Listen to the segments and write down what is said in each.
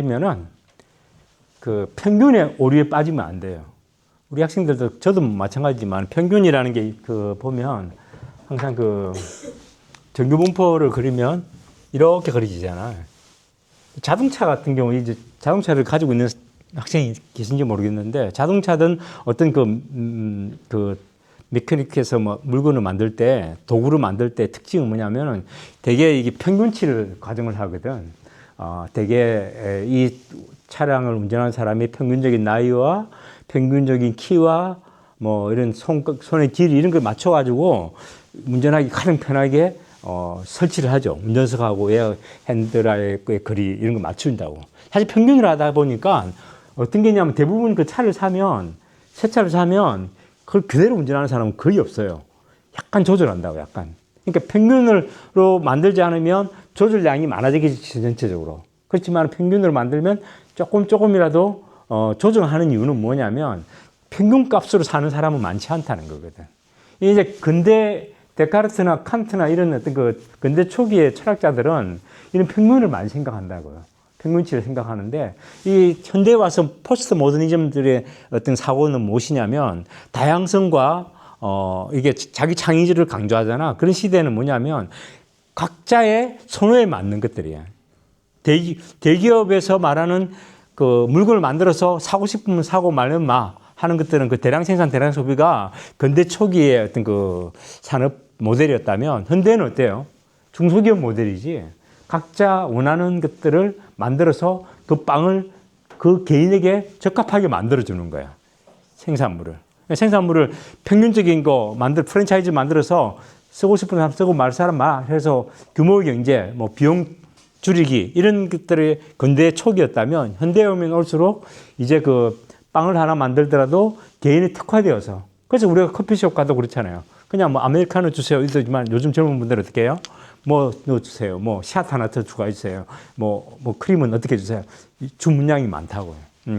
면은 그 평균의 오류에 빠지면 안 돼요. 우리 학생들도 저도 마찬가지지만 평균이라는 게 그 보면 항상 그 정규 분포를 그리면 이렇게 그려지잖아요. 자동차 같은 경우 이제 자동차를 가지고 있는 학생이 계신지 모르겠는데 자동차든 어떤 그 메커닉에서 뭐 물건을 만들 때 도구를 만들 때 특징은 뭐냐면은 대개 이게 평균치를 가정을 하거든. 대개 이 차량을 운전하는 사람의 평균적인 나이와 평균적인 키와 뭐 이런 손의 길이 이런 걸 맞춰가지고 운전하기 가장 편하게 설치를 하죠. 운전석하고 에어 핸들의 거리 이런 거 맞춘다고. 사실 평균을 하다 보니까 어떤 게 있냐면 대부분 그 차를 사면 새 차를 사면 그걸 그대로 운전하는 사람은 거의 없어요. 약간 조절한다고 약간. 그러니까 평균으로 만들지 않으면 조절량이 많아지겠지 전체적으로. 그렇지만 평균으로 만들면 조금이라도 조정하는 이유는 뭐냐면 평균값으로 사는 사람은 많지 않다는 거거든. 이제 근대 데카르트나 칸트나 이런 어떤 그 근대 초기의 철학자들은 이런 평균을 많이 생각한다고요. 평균치를 생각하는데 이 현대에 와서 포스트 모더니즘들의 어떤 사고는 무엇이냐면 다양성과 이게 자기 창의력을 강조하잖아. 그런 시대는 뭐냐면 각자의 선호에 맞는 것들이야. 대기업에서 말하는 그 물건을 만들어서 사고 싶으면 사고 말면 마 하는 것들은 그 대량 생산, 대량 소비가 근대 초기의 어떤 그 산업 모델이었다면 현대는 어때요? 중소기업 모델이지. 각자 원하는 것들을 만들어서 그 빵을 그 개인에게 적합하게 만들어주는 거야. 생산물을 평균적인 거 프랜차이즈 만들어서 쓰고 싶은 사람 쓰고 말 사람 말 해서 규모 경제, 뭐 비용 줄이기 이런 것들이 근대 초기였다면 현대에 오면 올수록 이제 그 빵을 하나 만들더라도 개인이 특화되어서 그래서 우리가 커피숍 가도 그렇잖아요. 그냥 뭐 아메리카노 주세요. 이러지만 요즘 젊은 분들은 어떻게 해요? 뭐 넣어주세요. 뭐 샷 하나 더 추가해주세요. 뭐 크림은 어떻게 해주세요. 주문량이 많다고요.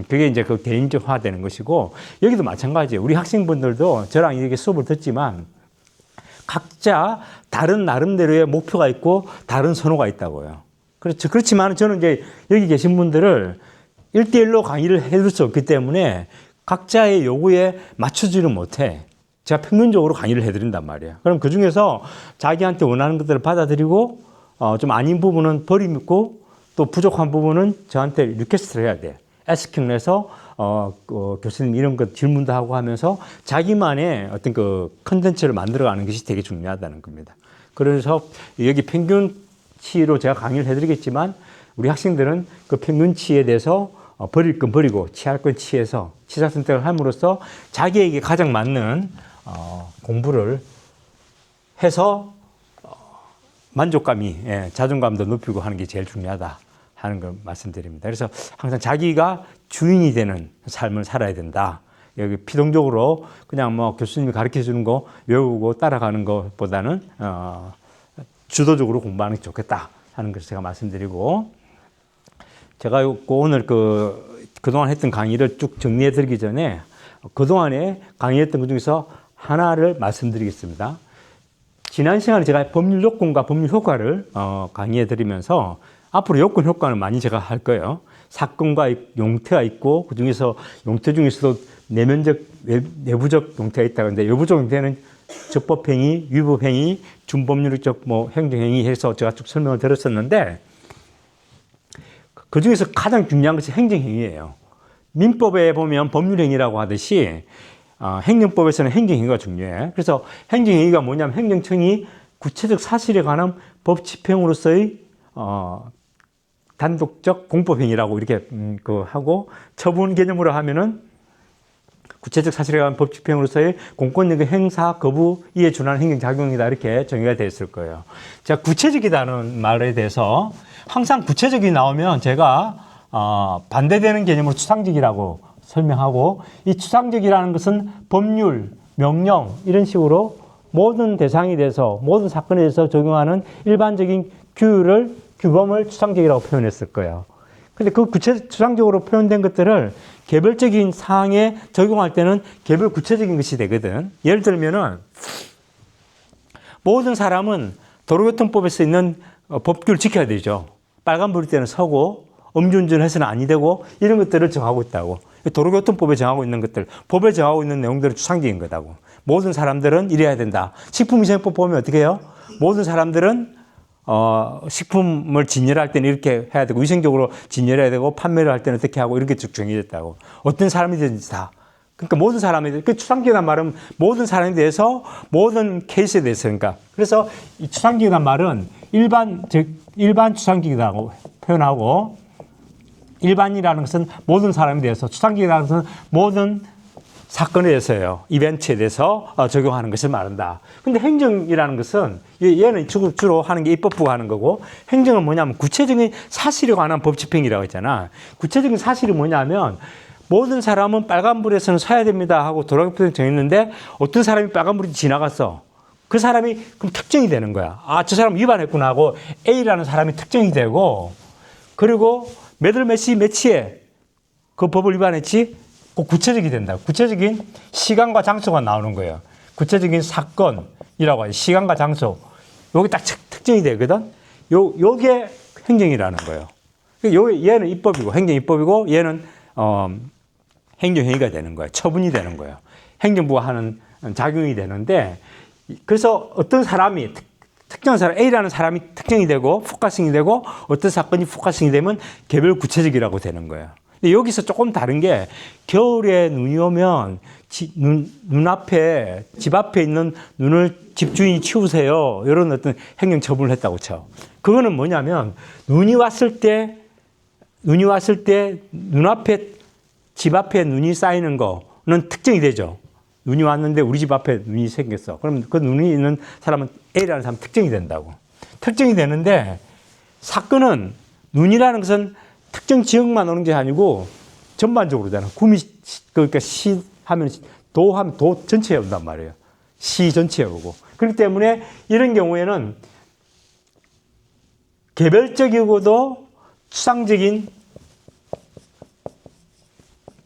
그게 이제 그 개인적화 되는 것이고 여기도 마찬가지예요. 우리 학생분들도 저랑 이렇게 수업을 듣지만 각자 다른 나름대로의 목표가 있고 다른 선호가 있다고요. 그렇죠. 그렇지만 저는 이제 여기 계신 분들을 1대1로 강의를 해줄 수 없기 때문에 각자의 요구에 맞춰지는 못해. 제가 평균적으로 강의를 해드린단 말이에요. 그럼 그 중에서 자기한테 원하는 것들을 받아들이고, 좀 아닌 부분은 버리고, 또 부족한 부분은 저한테 리퀘스트를 해야 돼. 에스킹을 해서, 교수님 이런 것 질문도 하고 하면서 자기만의 어떤 그 컨텐츠를 만들어가는 것이 되게 중요하다는 겁니다. 그래서 여기 평균치로 제가 강의를 해드리겠지만, 우리 학생들은 그 평균치에 대해서 버릴 건 버리고 취할 건 취해서 취사 선택을 함으로써 자기에게 가장 맞는 공부를 해서 만족감이 자존감도 높이고 하는 게 제일 중요하다 하는 걸 말씀드립니다. 그래서 항상 자기가 주인이 되는 삶을 살아야 된다. 여기 피동적으로 그냥 뭐 교수님이 가르쳐 주는 거 외우고 따라가는 것보다는 주도적으로 공부하는 게 좋겠다 하는 것을 제가 말씀드리고 제가 오늘 그동안 했던 강의를 쭉 정리해 드리기 전에 그동안에 강의했던 것 중에서 하나를 말씀드리겠습니다. 지난 시간에 제가 법률 요건과 법률 효과를 강의해 드리면서 앞으로 요건 효과는 많이 제가 할 거예요. 사건과 용태가 있고 그 중에서 용태 중에서도 내면적, 내부적 용태가 있다고 하는데 외부적 용태는 적법행위, 위법행위, 준법률적 뭐 행정행위 해서 제가 쭉 설명을 드렸었는데 그 중에서 가장 중요한 것이 행정행위예요. 민법에 보면 법률행위라고 하듯이 행정법에서는 행정행위가 중요해. 그래서 행정행위가 뭐냐면 행정청이 구체적 사실에 관한 법 집행으로서의 단독적 공법행위라고 이렇게 하고 처분 개념으로 하면은 구체적 사실에 관한 법 집행으로서의 공권력의 행사 거부 이에 준하는 행정작용이다 이렇게 정의가 되어 있을 거예요. 제가 구체적이라는 말에 대해서 항상 구체적이 나오면 제가 반대되는 개념으로 추상적이라고 설명하고 이 추상적이라는 것은 법률, 명령 이런 식으로 모든 대상에 대해서 모든 사건에 대해서 적용하는 일반적인 규범을 추상적이라고 표현했을 거예요. 근데 그 추상적으로 표현된 것들을 개별적인 사항에 적용할 때는 개별 구체적인 것이 되거든. 예를 들면은 모든 사람은 도로교통법에 써 있는 법규를 지켜야 되죠. 빨간불일 때는 서고 음주운전을 해서는 아니 되고 이런 것들을 정하고 있다고. 도로교통법에 정하고 있는 것들, 법에 정하고 있는 내용들은 추상적인 거다고. 모든 사람들은 이래야 된다. 식품위생법 보면 어떻게 해요? 모든 사람들은 식품을 진열할 때는 이렇게 해야 되고 위생적으로 진열해야 되고 판매를 할 때는 어떻게 하고 이렇게 쭉 정해졌다고. 어떤 사람이든지 다. 그러니까 모든 사람에 그 추상적이란 말은 모든 사람에 대해서 모든 케이스에 대해서 그러니까 그래서 이 추상적이란 말은 일반 추상적이라고 표현하고 일반이라는 것은 모든 사람에 대해서 추상적이라는 것은 모든 사건에 대해서요. 이벤트에 대해서 적용하는 것을 말한다. 근데 행정이라는 것은 얘는 주로 하는 게 입법부가 하는 거고 행정은 뭐냐면 구체적인 사실에 관한 법 집행이라고 했잖아. 구체적인 사실이 뭐냐면 모든 사람은 빨간불에서는 서야 됩니다 하고 도로교통법에 정했는데 어떤 사람이 빨간불이 지나갔어. 그 사람이 그럼 특정이 되는 거야. 아, 저 사람 위반했구나 하고 A라는 사람이 특정이 되고 그리고 몇 월 몇 시 며칠에 그 법을 위반했지? 그 구체적이 된다. 구체적인 시간과 장소가 나오는 거예요. 구체적인 사건이라고 하죠. 시간과 장소. 요게 딱 특정이 되거든. 요게 행정이라는 거예요. 얘는 입법이고 행정 입법이고 얘는 행정행위가 되는 거예요. 처분이 되는 거예요. 행정부가 하는 작용이 되는데 그래서 어떤 사람이 특정한 사람 A라는 사람이 특정이 되고 포커싱이 되고 어떤 사건이 포커싱이 되면 개별 구체적이라고 되는 거예요. 근데 여기서 조금 다른 게 겨울에 눈이 오면 눈앞에 집 앞에 있는 눈을 집주인이 치우세요. 이런 어떤 행정 처분을 했다고 쳐. 그거는 뭐냐면 눈이 왔을 때 눈앞에 집 앞에 눈이 쌓이는 거는 특정이 되죠. 눈이 왔는데 우리 집 앞에 눈이 생겼어. 그러면 그 눈이 있는 사람은 A라는 사람 특정이 된다고. 특정이 되는데 사건은 눈이라는 것은 특정 지역만 오는 게 아니고 전반적으로잖아. 그러니까 시 하면 도 전체에 온단 말이에요. 시 전체에 오고. 그렇기 때문에 이런 경우에는 개별적이고도 추상적인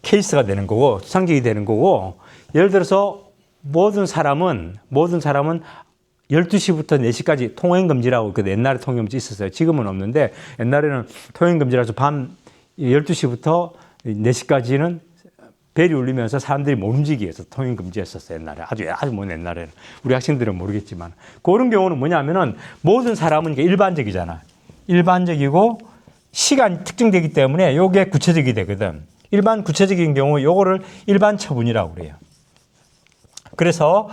케이스가 되는 거고, 추상적이 되는 거고, 예를 들어서 모든 사람은 12시부터 4시까지 통행금지라고 그 옛날에 통행금지 있었어요. 지금은 없는데 옛날에는 통행금지라서 밤 12시부터 4시까지는 벨이 울리면서 사람들이 못 움직이게 해서 통행금지였었어요. 옛날에. 아주 먼 옛날에는. 우리 학생들은 모르겠지만. 그런 경우는 뭐냐면은 모든 사람은 이게 일반적이잖아. 일반적이고 시간이 특정되기 때문에 요게 구체적이 되거든. 일반 구체적인 경우 요거를 일반 처분이라고 그래요. 그래서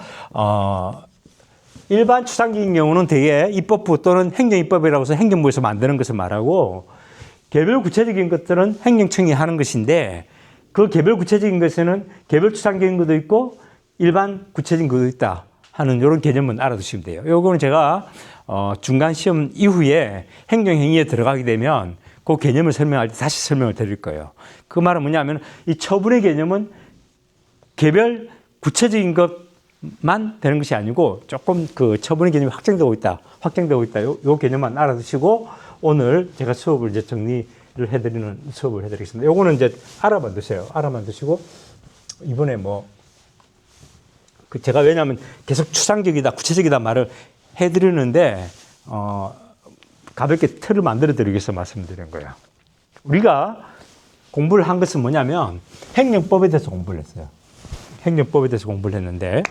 일반 추상적인 경우는 대개 입법부 또는 행정입법이라고 해서 행정부에서 만드는 것을 말하고 개별 구체적인 것들은 행정청이 하는 것인데 그 개별 구체적인 것에는 개별 추상적인 것도 있고 일반 구체적인 것도 있다 하는 이런 개념은 알아두시면 돼요. 요거는 제가 중간 시험 이후에 행정행위에 들어가게 되면 그 개념을 설명할 때 다시 설명을 드릴 거예요. 그 말은 뭐냐면 이 처분의 개념은 개별 구체적인 것만 되는 것이 아니고 조금 그 처분의 개념이 확장되고 있다. 요 개념만 알아두시고 오늘 제가 수업을 이제 정리를 해드리는 수업을 해드리겠습니다. 요거는 이제 알아만 두세요. 알아만 두시고 이번에 제가 왜냐하면 계속 추상적이다, 구체적이다 말을 해드리는데 가볍게 틀을 만들어 드리기 위해서 말씀드린 거예요. 우리가 공부를 한 것은 뭐냐면 행정법에 대해서 공부를 했어요. 행정법에 대해서 공부를 했는데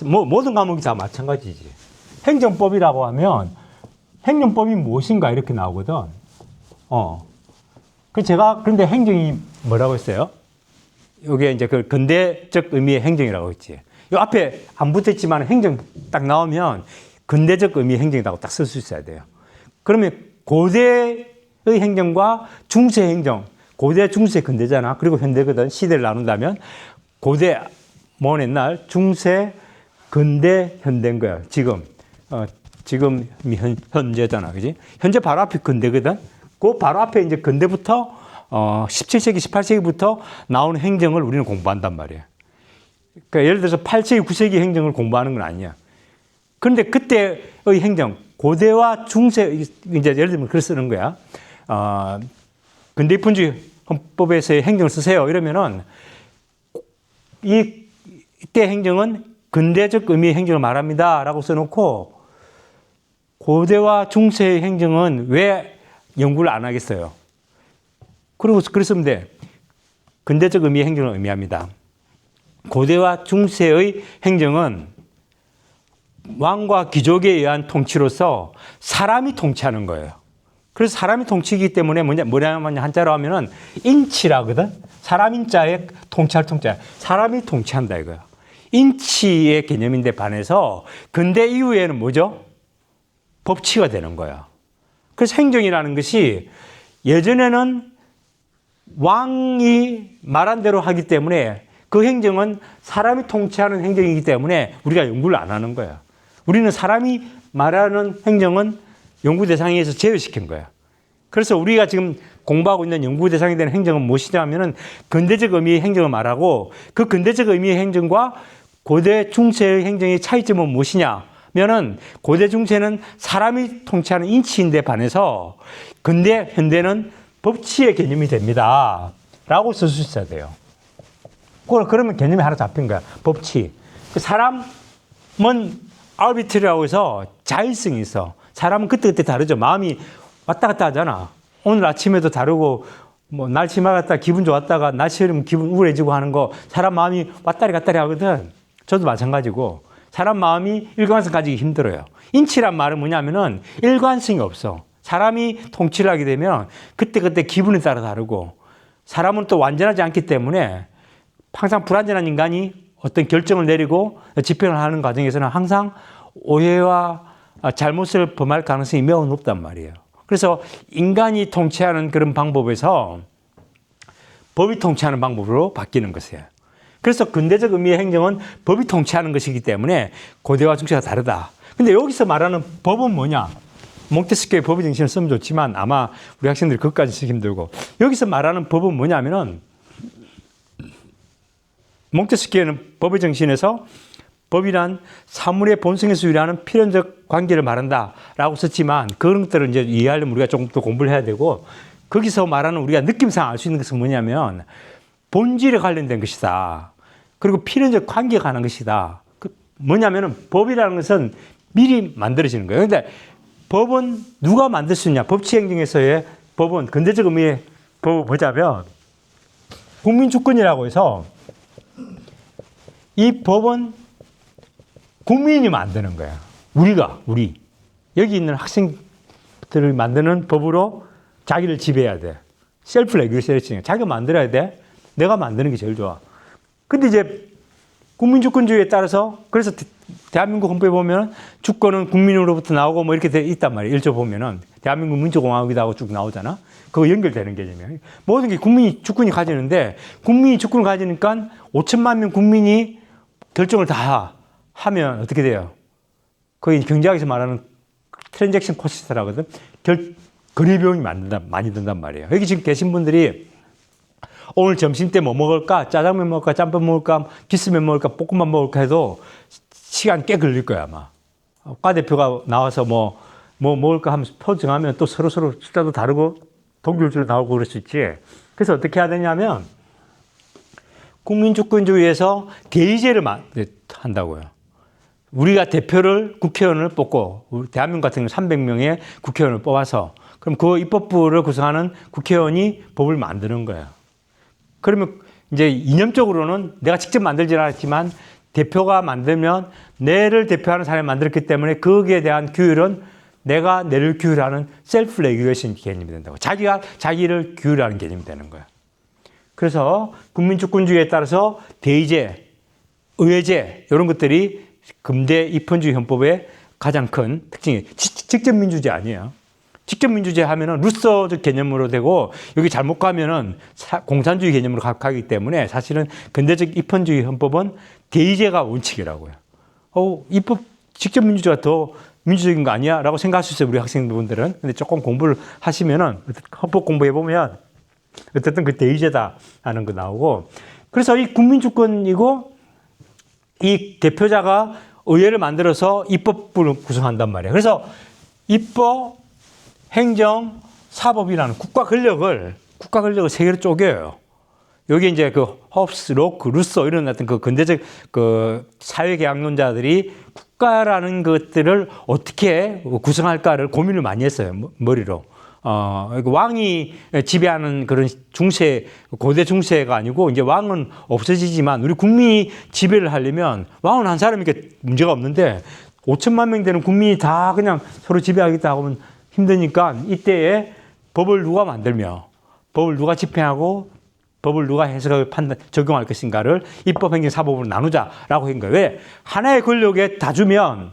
모든 과목이 다 마찬가지지. 행정법이라고 하면 행정법이 무엇인가 이렇게 나오거든. 그런데 행정이 뭐라고 했어요? 이게 이제 그 근대적 의미의 행정이라고 했지. 이 앞에 안 붙었지만 행정 딱 나오면 근대적 의미의 행정이라고 딱 쓸 수 있어야 돼요. 그러면 고대의 행정과 중세 행정, 고대, 중세, 근대잖아. 그리고 현대거든. 시대를 나눈다면 고대, 먼 옛날, 중세, 근대, 현대인 거야. 지금 현재잖아. 그지? 현재 바로 앞이 근대거든. 그 바로 앞에 이제 근대부터 17세기, 18세기부터 나오는 행정을 우리는 공부한단 말이야. 그러니까 예를 들어서 8세기, 9세기 행정을 공부하는 건 아니야. 그런데 그때의 행정, 고대와 중세, 이제 예를 들면 그걸 쓰는 거야. 근대입헌주의 헌법에서의 행정을 쓰세요. 이러면은 이때 행정은 근대적 의미의 행정을 말합니다. 라고 써놓고 고대와 중세의 행정은 왜 연구를 안 하겠어요? 그리고 그랬으면 돼. 근대적 의미의 행정을 의미합니다. 고대와 중세의 행정은 왕과 귀족에 의한 통치로서 사람이 통치하는 거예요. 그래서 사람이 통치이기 때문에 뭐냐면 한자로 하면은 인치라거든. 사람 인자에 통치할 통자. 사람이 통치한다 이거야. 인치의 개념인데 반해서 근대 이후에는 뭐죠? 법치가 되는 거야. 그래서 행정이라는 것이 예전에는 왕이 말한 대로 하기 때문에 그 행정은 사람이 통치하는 행정이기 때문에 우리가 연구를 안 하는 거야. 우리는 사람이 말하는 행정은 연구 대상에서 제외시킨 거야. 그래서 우리가 지금 공부하고 있는 연구 대상이 되는 행정은 무엇이냐 하면은 근대적 의미의 행정을 말하고 그 근대적 의미의 행정과 고대 중세의 행정의 차이점은 무엇이냐 면은 고대 중세는 사람이 통치하는 인치인데 반해서 근대 현대는 법치의 개념이 됩니다. 라고 쓸 수 있어야 돼요. 그러면 개념이 하나 잡힌 거야. 법치. 사람은 arbitrary라고 해서 자율성이 있어. 사람은 그때그때 다르죠. 마음이 왔다 갔다 하잖아. 오늘 아침에도 다르고 뭐 날씨 맑았다 기분 좋았다가 날씨 흐리면 기분 우울해지고 하는 거 사람 마음이 왔다리 갔다리 하거든. 저도 마찬가지고 사람 마음이 일관성 가지기 힘들어요. 인치란 말은 뭐냐면은 일관성이 없어. 사람이 통치를 하게 되면 그때그때 기분에 따라 다르고 사람은 또 완전하지 않기 때문에 항상 불완전한 인간이 어떤 결정을 내리고 집행을 하는 과정에서는 항상 오해와 잘못을 범할 가능성이 매우 높단 말이에요. 그래서 인간이 통치하는 그런 방법에서 법이 통치하는 방법으로 바뀌는 것이에요. 그래서 근대적 의미의 행정은 법이 통치하는 것이기 때문에 고대와 중세가 다르다. 근데 여기서 말하는 법은 뭐냐? 몽테스키의 법의 정신을 쓰면 좋지만 아마 우리 학생들이 그것까지 쓰기 힘들고 여기서 말하는 법은 뭐냐면은 몽테스키에는 법의 정신에서 법이란 사물의 본성에서 유래하는 필연적 관계를 말한다라고 썼지만 그런 것들을 이제 이해하려면 우리가 조금 더 공부를 해야 되고 거기서 말하는 우리가 느낌상 알 수 있는 것은 뭐냐면 본질에 관련된 것이다. 그리고 필연적 관계가 가는 것이다. 뭐냐면은 법이라는 것은 미리 만들어지는 거예요. 그런데 법은 누가 만들 수 있냐? 법치행정에서의 법은 근대적 의미의 법을 보자면 국민주권이라고 해서 이 법은 국민이 만드는 거야. 우리. 여기 있는 학생들을 만드는 법으로 자기를 지배해야 돼. 셀프 레귤레이션. 자기가 만들어야 돼. 내가 만드는 게 제일 좋아. 근데 이제 국민주권주의에 따라서 그래서 대한민국 헌법에 보면 주권은 국민으로부터 나오고 뭐 이렇게 돼 있단 말이에요. 1조 보면은 대한민국 민주공화국이다 하고 쭉 나오잖아. 그거 연결되는 개념이에요. 모든 게 국민이 주권이 가지는데 국민이 주권을 가지니까 5천만 명 국민이 결정을 다 하면 어떻게 돼요? 거의 경제학에서 말하는 트랜잭션 코스트라거든. 거래 비용이 많이 든단 말이에요. 여기 지금 계신 분들이 오늘 점심 때 뭐 먹을까? 짜장면 먹을까? 짬뽕 먹을까? 기스면 먹을까? 볶음밥 먹을까? 해도 시간 꽤 걸릴 거야 아마. 과 대표가 나와서 뭐 먹을까 하면서 표 정하면 또 서로 숫자도 다르고 동결줄도 나오고 그럴 수 있지. 그래서 어떻게 해야 되냐면 국민주권주의에서 대의제를 한다고요. 우리가 대표를 국회의원을 뽑고 우리 대한민국 같은 경우 300명의 국회의원을 뽑아서 그럼 그 입법부를 구성하는 국회의원이 법을 만드는 거예요. 그러면 이제 이념적으로는 내가 직접 만들지는 않았지만 대표가 만들면 내를 대표하는 사람이 만들었기 때문에 거기에 대한 규율은 내가 내를 규율하는 셀프 레귤레이션 개념이 된다고. 자기가 자기를 규율하는 개념이 되는 거야. 그래서 국민주권주의에 따라서 대의제, 의회제 이런 것들이 근대 입헌주의 헌법의 가장 큰 특징이에요. 직접 민주제 아니에요. 직접 민주제 하면은 루서적 개념으로 되고 여기 잘못 가면은 공산주의 개념으로 가기 때문에 사실은 근대적 입헌주의 헌법은 대의제가 원칙이라고요. 입법 직접 민주제가 더 민주적인 거 아니야? 라고 생각할 수 있어요. 우리 학생분들은. 근데 조금 공부를 하시면은 헌법 공부해 보면 어쨌든 그 대의제다 하는 거 나오고 그래서 이 국민주권이고 이 대표자가 의회를 만들어서 입법부를 구성한단 말이에요. 그래서 입법, 행정, 사법이라는 국가 권력을 세 개로 쪼개요. 여기 이제 그 홉스, 로크, 루소 이런 어떤 그 근대적 그 사회계약론자들이 국가라는 것들을 어떻게 구성할까를 고민을 많이 했어요. 머리로. 왕이 지배하는 그런 중세, 고대 중세가 아니고 이제 왕은 없어지지만 우리 국민이 지배를 하려면 왕은 한 사람이니까 문제가 없는데 5천만 명 되는 국민이 다 그냥 서로 지배하겠다 하면 힘드니까 이때에 법을 누가 만들며 법을 누가 집행하고 법을 누가 해석하고 적용할 것인가를 입법, 행정, 사법으로 나누자라고 한 거예요. 왜? 하나의 권력에 다 주면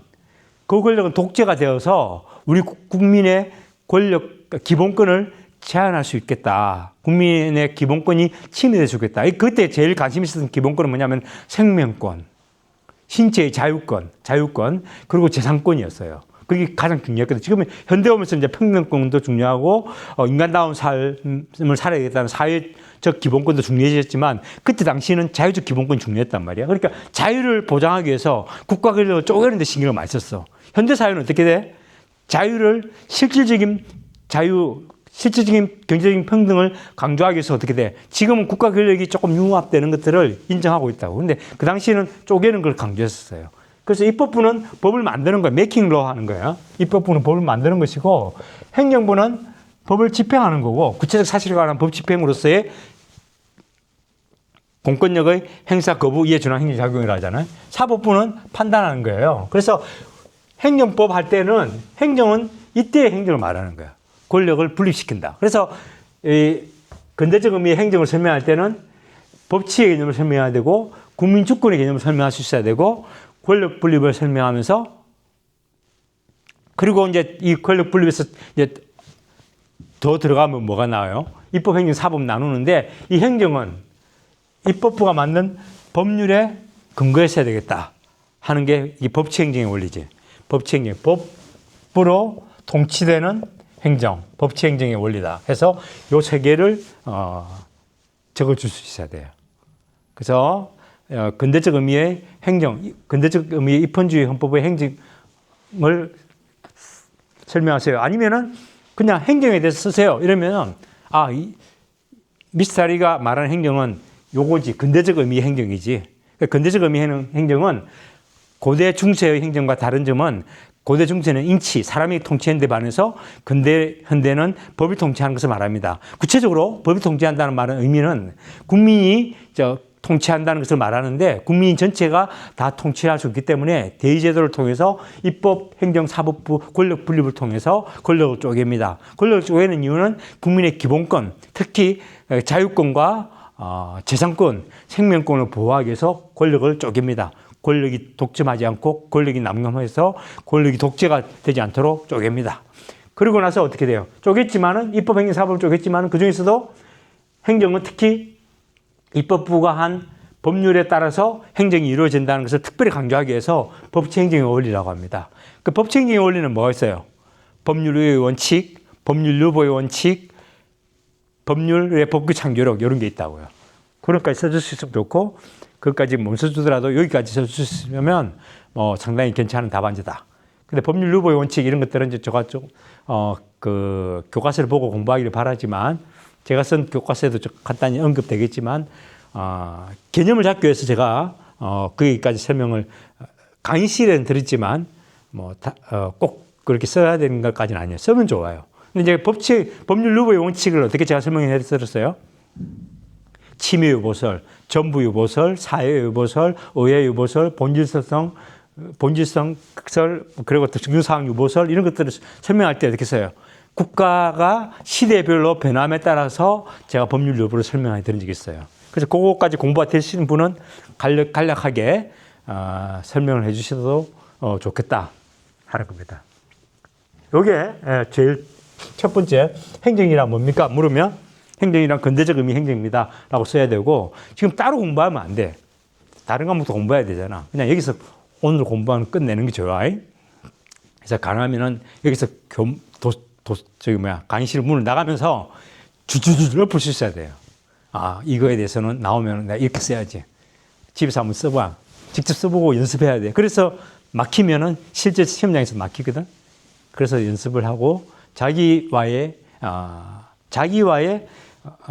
그 권력은 독재가 되어서 우리 국민의 권력, 기본권을 제한할 수 있겠다. 국민의 기본권이 침해돼 주겠다. 그때 제일 관심 있었던 기본권은 뭐냐면 생명권, 신체의 자유권, 그리고 재산권이었어요. 그게 가장 중요했거든요. 지금 현대 오면서 이제 평등권도 중요하고 인간다운 삶을 살아야겠다는 사회적 기본권도 중요해졌지만 그때 당시에는 자유적 기본권이 중요했단 말이야. 그러니까 자유를 보장하기 위해서 국가 권력을 쪼개는 데 신경을 많이 썼어. 현대 사회는 어떻게 돼? 자유를 실질적인 경제적인 평등을 강조하기 위해서 어떻게 돼? 지금은 국가 권력이 조금 융합되는 것들을 인정하고 있다고. 근데 그 당시에는 쪼개는 걸 강조했었어요. 그래서 입법부는 법을 만드는 거예요. 메이킹 로 하는 거예요. 입법부는 법을 만드는 것이고 행정부는 법을 집행하는 거고 구체적 사실에 관한 법 집행으로서의 공권력의 행사 거부 이해 준항 행정작용이라 하잖아요. 사법부는 판단하는 거예요. 그래서 행정법 할 때는 행정은 이때의 행정을 말하는 거예요. 권력을 분립시킨다. 그래서 이 근대적 의미의 행정을 설명할 때는 법치의 개념을 설명해야 되고 국민 주권의 개념을 설명할 수 있어야 되고 권력 분립을 설명하면서 그리고 이제 이 권력 분립에서 이제 더 들어가면 뭐가 나와요? 입법, 행정, 사법 나누는데 이 행정은 입법부가 만든 법률에 근거했어야 되겠다 하는 게 이 법치 행정의 원리지. 법치 행정, 법으로 통치되는 행정, 법치 행정의 원리다 해서 요 세 개를 적어줄 수 있어야 돼요. 그래서 근대적 의미의 행정, 근대적 의미의 입헌주의 헌법의 행정을 설명하세요. 아니면은 그냥 행정에 대해서 쓰세요. 이러면은 미스터리가 말하는 행정은 요거지. 근대적 의미의 행정이지. 근대적 의미의 행정은 고대 중세의 행정과 다른 점은 고대 중세는 인치, 사람이 통치하는 데 반해서 근대, 현대는 법이 통치하는 것을 말합니다. 구체적으로 법이 통치한다는 말은 의미는 국민이 통치한다는 것을 말하는데 국민 전체가 다 통치할 수 있기 때문에 대의제도를 통해서 입법, 행정, 사법부 권력 분립을 통해서 권력을 쪼갭니다. 권력을 쪼개는 이유는 국민의 기본권, 특히 자유권과 재산권, 생명권을 보호하기 위해서 권력을 쪼갭니다. 권력이 독점하지 않고 권력이 남용해서 권력이 독재가 되지 않도록 쪼갭니다. 그리고 나서 어떻게 돼요? 쪼갰지만은 입법, 행정, 사법을 쪼갰지만은 그 중에서도 행정은 특히 입법부가 한 법률에 따라서 행정이 이루어진다는 것을 특별히 강조하기 위해서 법치 행정의 원리라고 합니다. 그 법치 행정의 원리는 뭐가 있어요? 법률의 원칙, 법률 유보의 원칙, 법률의 법규 창조력 이런 게 있다고요. 그런까지 써줄 수 있으면 좋고 그것까지 못 써주더라도 여기까지 써줄 수 있으면 상당히 괜찮은 답안지다. 근데 법률 유보의 원칙 이런 것들은 이제 제가 좀 그 교과서를 보고 공부하기를 바라지만 제가 쓴 교과서에도 간단히 언급되겠지만 개념을 잡기 위해서 제가 거기까지 설명을 강의실에는 드렸지만 꼭 그렇게 써야 되는 것까지는 아니에요. 쓰면 좋아요. 근데 이제 법률 유보의 원칙을 어떻게 제가 설명해 드렸어요? 침해 유보설, 전부 유보설, 사회 유보설, 의회 유보설, 본질성 설, 그리고 증유사항 유보설 이런 것들을 설명할 때 어떻게 써요? 국가가 시대별로 변함에 따라서 제가 법률 유보를 설명해 드린 적이 있어요. 그래서 그거까지 공부가 되시는 분은 간략하게 설명을 해 주셔도 좋겠다 하는 겁니다. 요게 제일 첫 번째 행정이란 뭡니까? 물으면 행정이란 근대적 의미 행정입니다 라고 써야 되고 지금 따로 공부하면 안 돼. 다른 과목도 공부해야 되잖아. 그냥 여기서 오늘 공부하면 끝내는 게 좋아요. 그래서 가능하면은 여기서 강의실 문을 나가면서 줄줄줄 엎을 수 있어야 돼요. 이거에 대해서는 나오면 내가 이렇게 써야지. 집에서 한번 써봐. 직접 써보고 연습해야 돼. 그래서 막히면은 실제 시험장에서 막히거든. 그래서 연습을 하고 자기와의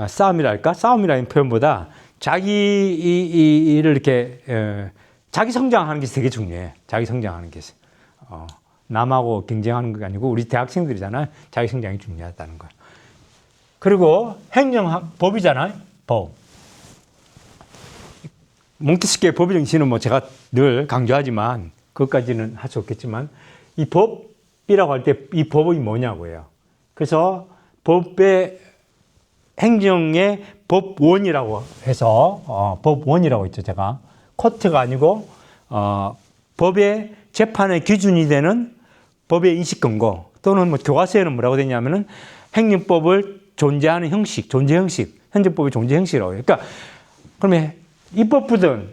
싸움이랄까? 싸움이라는 표현보다 자기를 이렇게 자기 성장하는 게 되게 중요해. 자기 성장하는 게. 남하고 경쟁하는 게 아니고 우리 대학생들이잖아요. 자기성장이 중요하다는 거예요. 그리고 행정법이잖아요. 법. 몽테스키의 법의 정신은 뭐 제가 늘 강조하지만 그것까지는 할 수 없겠지만 이 법이라고 할 때 이 법이 뭐냐고요. 그래서 법의 행정의 법원이라고 해서 법원이라고 했죠. 제가 코트가 아니고 법의 재판의 기준이 되는 법의 인식 근거 또는 뭐 교과서에는 뭐라고 되냐면은 행정법을 존재하는 형식, 존재 형식, 행정법의 존재 형식이라고 해요. 그러니까 그러면 입법부든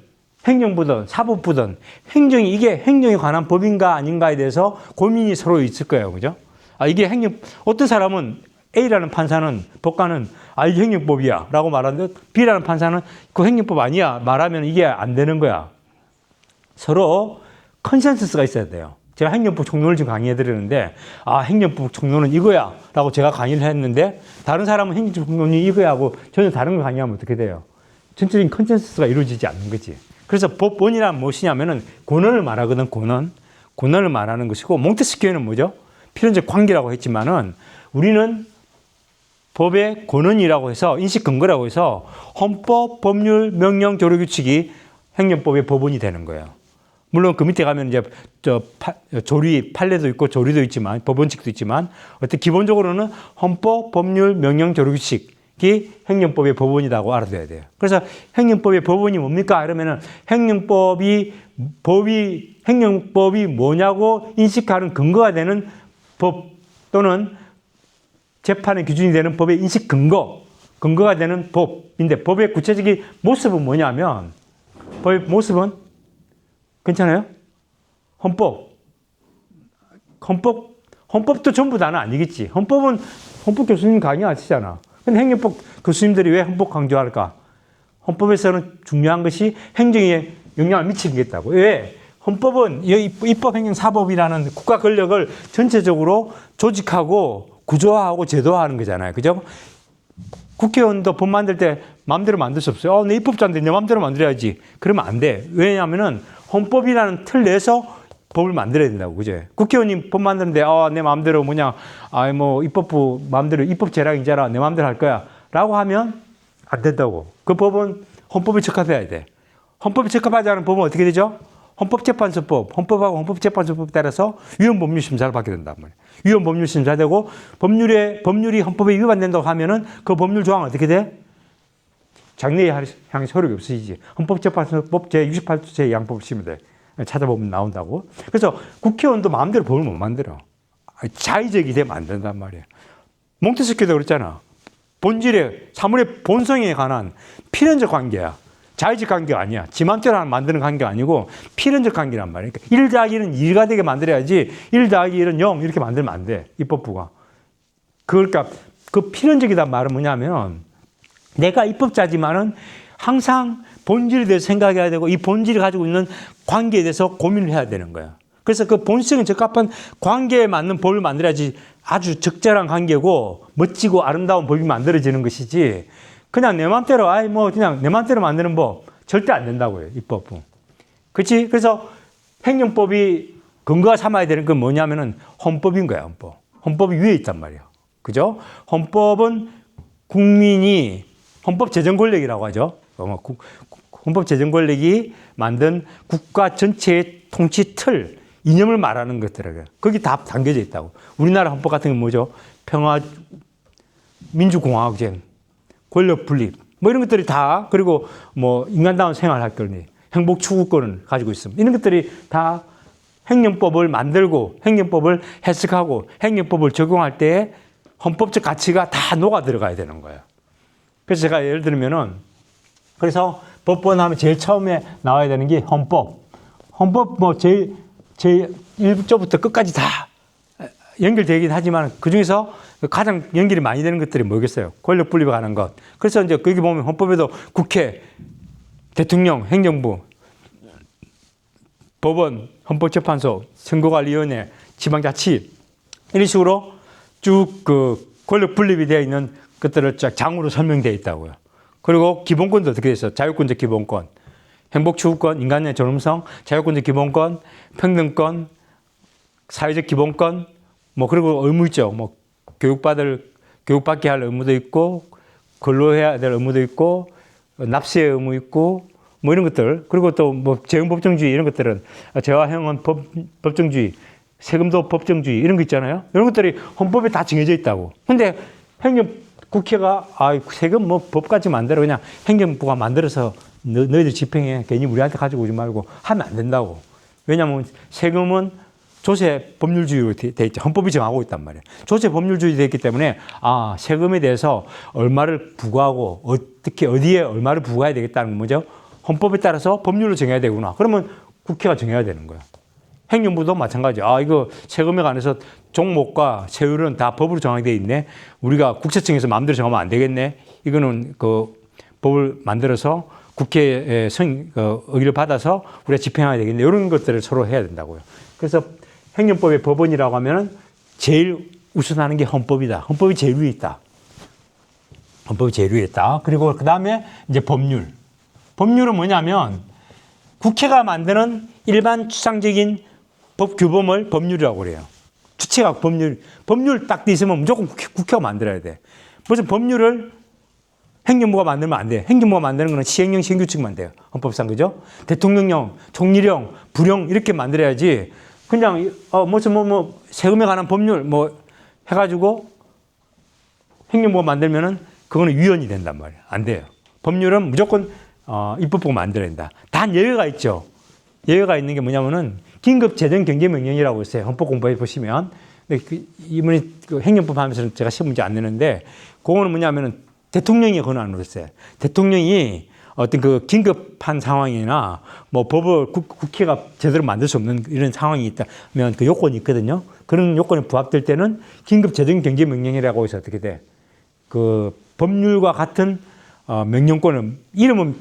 행정부든 사법부든 행정이 이게 행정에 관한 법인가 아닌가에 대해서 고민이 서로 있을 거예요. 그죠? 이게 어떤 사람은 A라는 판사는 법관은 이게 행정법이야 라고 말하는데 B라는 판사는 그 행정법 아니야 말하면 이게 안 되는 거야. 서로 컨센서스가 있어야 돼요. 제가 행정법 총론을 지금 강의해 드리는데 행정법 총론은 이거야 라고 제가 강의를 했는데 다른 사람은 행정법 총론이 이거야 하고 전혀 다른 걸 강의하면 어떻게 돼요? 전체적인 컨센서스가 이루어지지 않는 거지. 그래서 법원이란 무엇이냐면은 권한을 말하거든. 권한을 말하는 것이고 몽테스키에는 뭐죠? 필연적 관계라고 했지만은 우리는 법의 권한이라고 해서 인식 근거라고 해서 헌법, 법률, 명령, 조례 규칙이 행정법의 법원이 되는 거예요. 물론 그 밑에 가면 이제 조리, 판례도 있고 조리도 있지만 법원칙도 있지만 어떤 기본적으로는 헌법, 법률, 명령, 조례 규칙이 행정법의 법원이라고 알아둬야 돼요. 그래서 행정법의 법원이 뭡니까? 이러면은 행정법이 뭐냐고 인식하는 근거가 되는 법 또는 재판의 기준이 되는 법의 인식 근거가 되는 법인데 법의 구체적인 모습은 뭐냐면 법의 모습은 괜찮아요? 헌법도 전부 다는 아니겠지. 헌법 교수님 강의 하시잖아. 근데 행정법 교수님들이 왜 헌법 강조할까? 헌법에서는 중요한 것이 행정에 영향을 미치겠다고. 왜? 헌법은 입법, 행정, 사법이라는 국가 권력을 전체적으로 조직하고 구조화하고 제도화하는 거잖아요. 그죠? 국회의원도 법 만들 때 마음대로 만들 수 없어요. 내 입법자인데 내 마음대로 만들어야지. 그러면 안 돼. 왜냐하면은 헌법이라는 틀 내에서 법을 만들어야 된다고. 그죠? 국회의원님 법 만드는데 내 마음대로 입법부 마음대로 입법 재량이잖아. 내 마음대로 할 거야. 라고 하면 안 된다고. 그 법은 헌법에 적합해야 돼. 헌법에 적합하지 않은 법은 어떻게 되죠? 헌법재판소법, 헌법하고 헌법재판소법에 따라서 위헌법률심사를 받게 된단 말이에요. 위헌법률심사되고 법률이 헌법에 위반된다고 하면은 그 법률 조항은 어떻게 돼? 장래에 향해 효력이 없어지지. 헌법재판소법 제68조 제2항법을 치면 돼. 찾아보면 나온다고. 그래서 국회의원도 마음대로 법을 못 만들어. 자의적이 되면 안 된단 말이에요. 몽테스키도 그랬잖아. 본질에, 사물의 본성에 관한 필연적 관계야. 자의적 관계가 아니야. 지 맘대로 만드는 관계가 아니고 필연적 관계란 말이야. 그러니까 1 더하기 1은 2가 되게 만들어야지 1 더하기 1은 0 이렇게 만들면 안 돼. 입법부가. 그러니까 그 필연적이란 말은 뭐냐면 내가 입법자지만은 항상 본질에 대해서 생각해야 되고 이 본질이 가지고 있는 관계에 대해서 고민을 해야 되는 거야. 그래서 그 본성에 적합한 관계에 맞는 법을 만들어야지 아주 적절한 관계고 멋지고 아름다운 법이 만들어지는 것이지 그냥 내 맘대로 그냥 내 맘대로 만드는 법 절대 안 된다고요. 입법부. 그렇지? 그래서 행정법이 근거가 삼아야 되는 건 뭐냐면은 헌법인 거야. 헌법이 위에 있단 말이야. 그죠? 헌법은 국민이 헌법 제정 권력이라고 하죠. 헌법 제정 권력이 만든 국가 전체의 통치 틀, 이념을 말하는 것들이에요. 거기 다 담겨져 있다고. 우리나라 헌법 같은 건 뭐죠? 평화, 민주공화국제, 권력 분립, 이런 것들이 다, 그리고 인간다운 생활할 거니, 행복 추구권을 가지고 있습니다. 이런 것들이 다 행정법을 만들고, 행정법을 해석하고, 행정법을 적용할 때 헌법적 가치가 다 녹아 들어가야 되는 거예요. 그래서 제가 예를 들면은, 그래서 법원 하면 제일 처음에 나와야 되는 게 헌법. 헌법 제일 1조부터 끝까지 다 연결되긴 하지만 그 중에서 가장 연결이 많이 되는 것들이 뭐겠어요? 권력 분립에 관한 것. 그래서 이제 거기 보면 헌법에도 국회, 대통령, 행정부, 법원, 헌법재판소, 선거관리위원회, 지방자치 이런 식으로 쭉 그 권력 분립이 되어 있는 것들을 쫙 장으로 설명되어 있다고요. 그리고 기본권도 어떻게 됐어요? 자유권적 기본권, 행복추구권, 인간의 존엄성, 자유권적 기본권, 평등권, 사회적 기본권, 뭐 그리고 의무 있죠. 뭐 교육받게 할 의무도 있고, 근로해야 될 의무도 있고, 납세의 의무 있고, 뭐 이런 것들. 그리고 또 뭐 재형법정주의 이런 것들은 재화형은 법정주의, 세금도 법정주의 이런 거 있잖아요. 이런 것들이 헌법에 다 정해져 있다고. 근데 국회가 세금 뭐 법까지 만들어 그냥 행정부가 만들어서 너희들 집행해. 괜히 우리한테 가지고 오지 말고 하면 안 된다고. 왜냐하면 세금은 조세 법률주의로 돼 있죠. 헌법이 정하고 있단 말이에요. 조세 법률주의 돼 있기 때문에 세금에 대해서 얼마를 부과하고 어떻게 어디에 얼마를 부과해야 되겠다는 건 뭐죠? 헌법에 따라서 법률로 정해야 되구나. 그러면 국회가 정해야 되는 거예요. 행정부도 마찬가지. 이거 세금에 관해서 종목과 세율은 다 법으로 정하게 돼 있네. 우리가 국세청에서 마음대로 정하면 안 되겠네. 이거는 그 법을 만들어서 국회의 의의를 받아서 우리가 집행해야 되겠네. 이런 것들을 서로 해야 된다고요. 그래서 행정법의 법원이라고 하면은 제일 우선하는 게 헌법이다. 헌법이 제일 위에 있다. 헌법이 제일 위에 있다. 그리고 그 다음에 이제 법률. 법률은 뭐냐면 국회가 만드는 일반 추상적인 법 규범을 법률이라고 그래요. 주체가 법률 딱 돼 있으면 무조건 국회가 만들어야 돼. 무슨 법률을 행정부가 만들면 안 돼. 행정부가 만드는 거는 시행령, 시행규칙만 돼요. 헌법상, 그죠? 대통령령, 총리령, 부령 이렇게 만들어야지. 그냥 세금에 관한 법률 해가지고 행정부가 만들면은 그거는 위헌이 된단 말이에요. 안 돼요. 법률은 무조건 입법부가 만들어야 된다. 단 예외가 있죠. 예외가 있는 게 뭐냐면은 긴급 재정 경제 명령이라고 있어요. 헌법 공부해 보시면. 근데 이번에 행정법 하면서 제가 시험 문제 안 내는데 그거는 뭐냐면은 대통령이 권한으로 했어요. 대통령이 어떤 그 긴급한 상황이나 뭐 법을 국회가 제대로 만들 수 없는 이런 상황이 있다면 그 요건이 있거든요. 그런 요건에 부합될 때는 긴급 재정 경제 명령이라고 해서 어떻게 돼? 그 법률과 같은 명령권을 이름은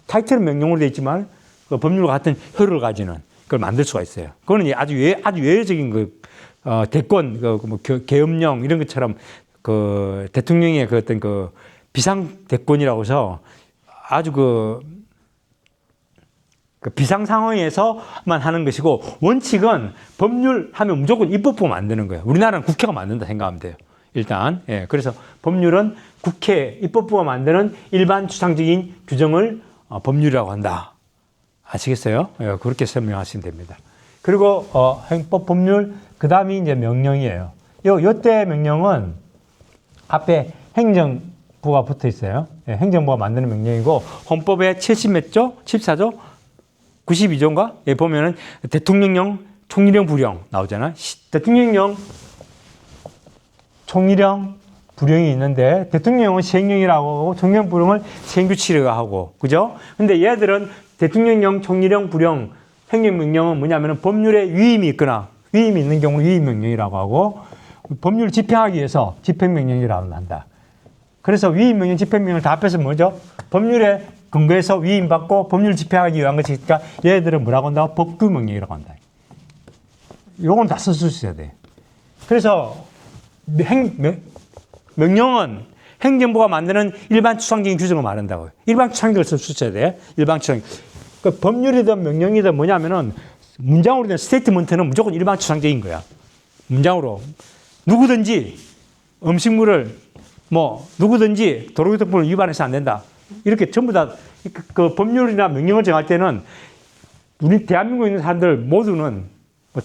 타이틀은 명령으로 되어 있지만 그 법률과 같은 효력을 가지는 그걸 만들 수가 있어요. 그거는 아주 예외적인 그 대권 뭐 계엄령 이런 것처럼 그 대통령의 그 어떤 그 비상 대권이라고 해서 아주 그 비상 상황에서만 하는 것이고 원칙은 법률 하면 무조건 입법부가 만드는 거예요. 우리나라는 국회가 만든다 생각하면 돼요. 일단 그래서 법률은 국회 입법부가 만드는 일반 추상적인 규정을 법률이라고 한다. 아시겠어요? 그렇게 설명하시면 됩니다. 그리고 행법 법률 그 다음이 이제 명령이에요. 요때 명령은 앞에 행정부가 붙어 있어요. 행정부가 만드는 명령이고 헌법의 70몇 조? 14조? 92조인가? 보면은 대통령령, 총리령, 부령 나오잖아. 대통령령, 총리령, 부령이 있는데 대통령은 시행령이라고 하고 총리령, 부령을 시행규칙이라고 하고 그죠? 근데 얘들은 대통령령, 총리령, 부령, 행정명령은 뭐냐면은 법률에 위임이 있거나 위임이 있는 경우 위임명령이라고 하고 법률을 집행하기 위해서 집행명령이라고 한다. 그래서 위임명령, 집행명령 다 합해서 뭐죠? 법률에 근거해서 위임받고 법률을 집행하기 위한 것이니까 얘들은 뭐라고 한다고? 법규명령이라고 한다. 요건 다 쓸 수 있어야 돼. 그래서 명령은 행정부가 만드는 일반 추상적인 규정을 말한다고요. 일반 추상적을 쓸 수 있어야 돼. 일반 추상. 그러니까 법률이든 명령이든 뭐냐면은 문장으로 된 스테이트먼트는 무조건 일반 추상적인 거야. 문장으로. 누구든지 음식물을 누구든지 도로교통법을 위반해서 안 된다. 이렇게 전부 다 그 법률이나 명령을 정할 때는 우리 대한민국에 있는 사람들 모두는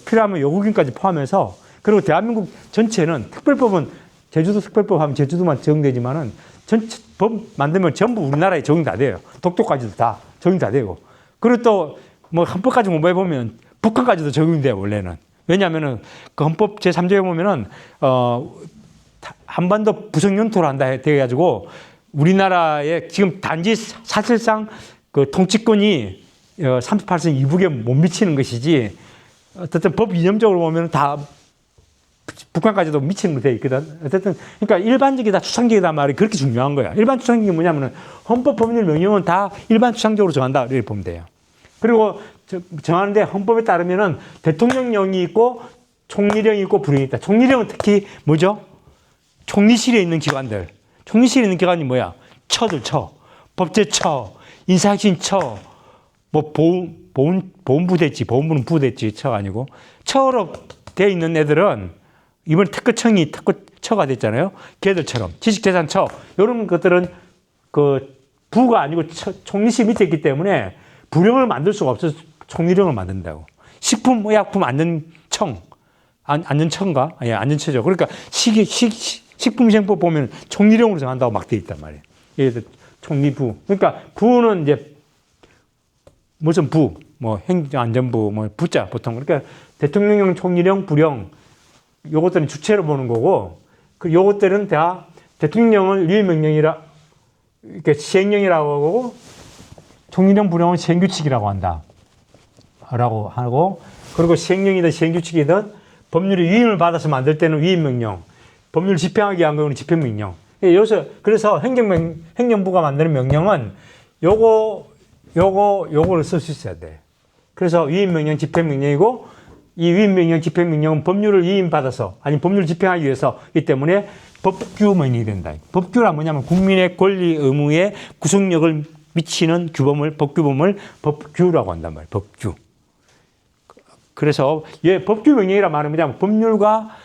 필요하면 외국인까지 포함해서 그리고 대한민국 전체는 특별법은 제주도 특별법 하면 제주도만 적용되지만은 전체 법 만들면 전부 우리나라에 적용 다 돼요. 독도까지도 다 적용 다 되고. 그리고 또 헌법까지 공부해 보면 북한까지도 적용돼요, 원래는. 왜냐하면은 그 헌법 제3조에 보면은 한반도 부속 영토로 한다 해가지고 우리나라의 지금 단지 사실상 그 통치권이 38선 이북에 못 미치는 것이지 어쨌든 법 이념적으로 보면 다 북한까지도 미치는 거 돼 있거든. 어쨌든 그러니까 일반적이다, 추상적이다 말이 그렇게 중요한 거야. 일반 추상적인 게 뭐냐면은 헌법, 법률, 명령은 다 일반 추상적으로 정한다 이렇게 보면 돼요. 그리고 정하는데 헌법에 따르면은 대통령령이 있고 총리령이 있고 부령이 있다. 총리령은 특히 뭐죠? 총리실에 있는 기관들. 총리실에 있는 기관이 뭐야? 처. 법제처, 인사혁신처, 보훈부 됐지. 보훈부는 부 됐지. 처가 아니고. 처로 돼 있는 애들은 이번에 특허처가 됐잖아요. 걔들처럼 지식재산처 이런 것들은 그 부가 아니고 총리실 밑에 있기 때문에 부령을 만들 수가 없어서 총리령을 만든다고. 식품의약품안전청 안전처인가? 예, 안전처죠. 그러니까 식품위생법 보면 총리령으로 정한다고 막 돼 있단 말이에요. 예를 들어 총리부. 그러니까 부는 이제 무슨 부, 뭐 행정안전부, 뭐 부자 보통. 그러니까 대통령령, 총리령, 부령 요것들은 주체로 보는 거고, 그 요것들은 다 대통령령은 유일명령이라 이렇게 시행령이라고 하고, 총리령, 부령은 시행규칙이라고 한다. 라고 하고, 그리고 시행령이든 시행규칙이든 법률의 위임을 받아서 만들 때는 위임명령, 법률 집행하기 위한 경우는 집행명령. 그래서 행정부가 만드는 명령은 요거를 쓸 수 있어야 돼. 그래서 위임명령, 집행명령이고, 이 위임명령, 집행명령은 법률을 위임받아서, 아니 법률을 집행하기 위해서이기 때문에 법규명령이 된다. 법규란 뭐냐면 국민의 권리, 의무에 구속력을 미치는 법규범을 법규라고 한단 말이에요. 법규. 그래서 법규명령이란 말은 뭐냐면 법률과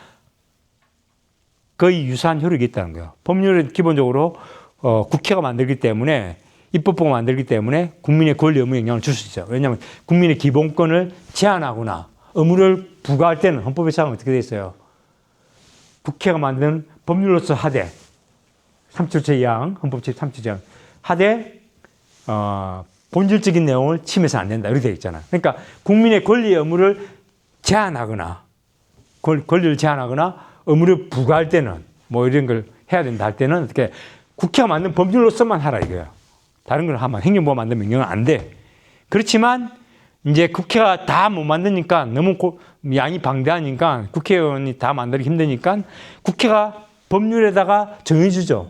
거의 유사한 효력이 있다는 거예요. 법률은 기본적으로 국회가 만들기 때문에 입법부가 만들기 때문에 국민의 권리, 의무 영향을 줄 수 있어요. 왜냐하면 국민의 기본권을 제한하거나 의무를 부과할 때는 헌법에 하면 어떻게 돼 있어요? 국회가 만든 법률로서 하되 37조 2항 헌법 제37조 하되 본질적인 내용을 침해서 안 된다 이렇게 되어 있잖아요. 그러니까 국민의 권리, 의무를 제한하거나 권리를 제한하거나 의무를 부과할 때는 뭐 이런 걸 해야 된다 할 때는 어떻게 국회가 만든 법률로서만 하라 이거예요. 다른 걸 하면 행정부가 만든 명령은 안 돼. 그렇지만 이제 국회가 다 못 만드니까 너무 양이 방대하니까 국회의원이 다 만들기 힘드니까 국회가 법률에다가 정해주죠.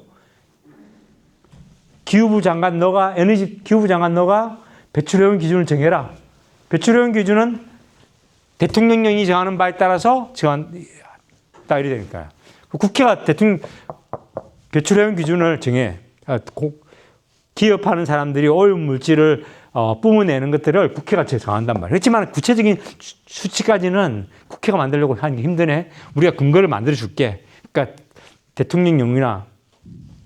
기후부 장관 너가 배출오염 기준을 정해라. 배출오염 기준은 대통령령이 정하는 바에 따라서 딱 이래 되니까요. 국회가 배출오염 기준을 정해. 기업하는 사람들이 오염 물질을 뿜어내는 것들을 국회가 정한단 말이에요. 그렇지만 구체적인 수치까지는 국회가 만들려고 하는 게 힘드네. 우리가 근거를 만들어 줄게. 그러니까 대통령령이나